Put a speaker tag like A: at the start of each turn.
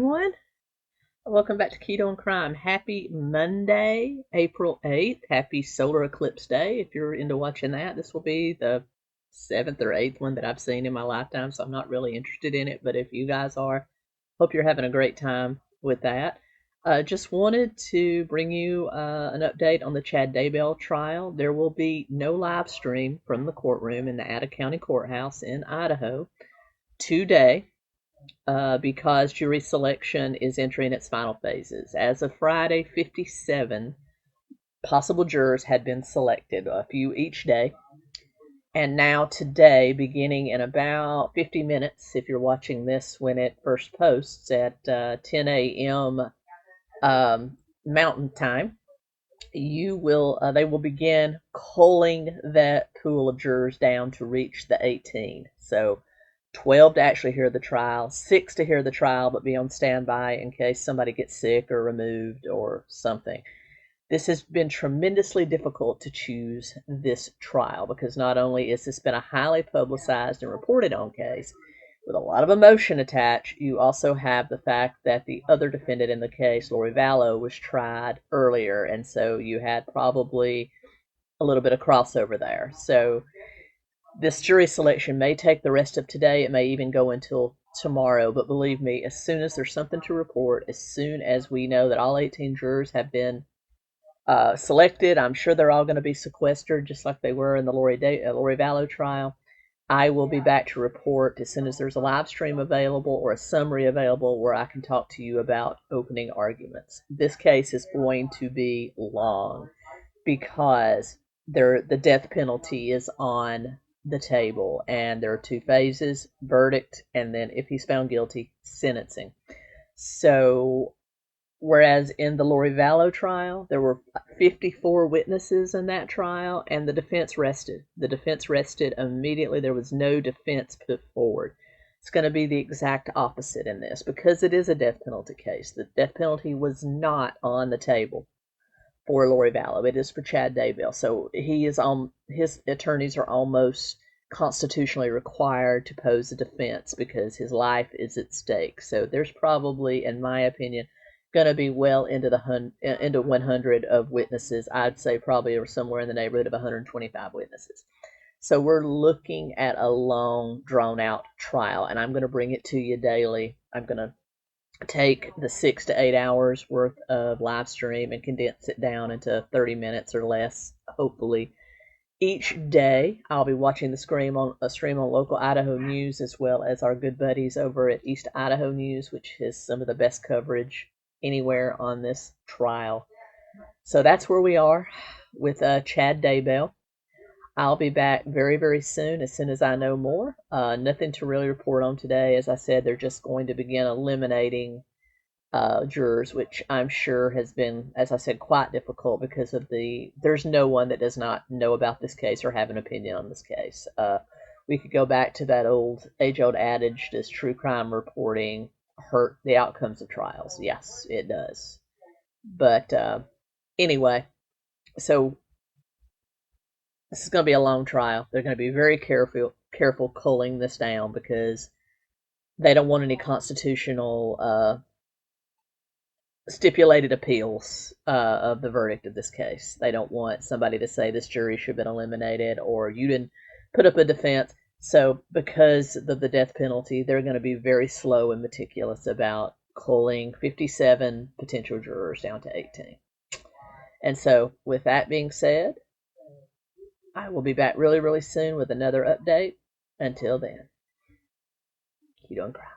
A: everyone. Welcome back to Keto and Crime. Happy Monday, April 8th. Happy solar eclipse day. If you're into watching that, this will be the 7th or 8th one that I've seen in my lifetime, so I'm not really interested in it, but if you guys are, hope you're having a great time with that. Just wanted to bring you an update on the Chad Daybell trial. There will be no live stream from the courtroom in the Ada County Courthouse in Idaho today. Because jury selection is entering its final phases. As of Friday, 57 possible jurors had been selected, a few each day. And now today, beginning in about 50 minutes, if you're watching this when it first posts at 10 a.m. Mountain Time, they will begin culling that pool of jurors down to reach the 18. So 12 to actually hear the trial, 6 to hear the trial but be on standby in case somebody gets sick or removed or something. This has been tremendously difficult to choose this trial because not only has this been a highly publicized and reported on case with a lot of emotion attached, you also have the fact that the other defendant in the case, Vallow, was tried earlier, and so you had probably a little bit of crossover there. So this jury selection may take the rest of today. It may even go until tomorrow. But believe me, as soon as there's something to report, as soon as we know that all 18 jurors have been selected, I'm sure they're all going to be sequestered just like they were in the Lori Vallow trial. I will be back to report as soon as there's a live stream available or a summary available where I can talk to you about opening arguments. This case is going to be long because the death penalty is on the table, and there are 2 phases: verdict, and then if he's found guilty, sentencing. So whereas in the Lori Vallow trial there were 54 witnesses in that trial, and the defense rested immediately. There was no defense put forward. It's going to be the exact opposite in this because it is a death penalty case. The death penalty was not on the table for Lori Vallow. It is for Chad Daybell. So his attorneys are almost constitutionally required to pose a defense because his life is at stake. So there's probably, in my opinion, going to be well into 100 of witnesses. I'd say probably somewhere in the neighborhood of 125 witnesses. So we're looking at a long, drawn-out trial, and I'm going to bring it to you daily. I'm going to take the 6 to 8 hours worth of live stream and condense it down into 30 minutes or less, hopefully. Each day, I'll be watching the stream on local Idaho news, as well as our good buddies over at East Idaho News, which has some of the best coverage anywhere on this trial. So that's where we are with Chad Daybell. I'll be back very, very soon as I know more. Nothing to really report on today. As I said, they're just going to begin eliminating jurors, which I'm sure has been, as I said, quite difficult because of there's no one that does not know about this case or have an opinion on this case. We could go back to that age-old adage, does true crime reporting hurt the outcomes of trials? Yes, it does. But anyway, so this is going to be a long trial. They're going to be very careful culling this down because they don't want any constitutional stipulated appeals of the verdict of this case. They don't want somebody to say this jury should have been eliminated or you didn't put up a defense. So because of the death penalty, they're going to be very slow and meticulous about culling 57 potential jurors down to 18. And so with that being said, I will be back really, really soon with another update. Until then, keep on crying.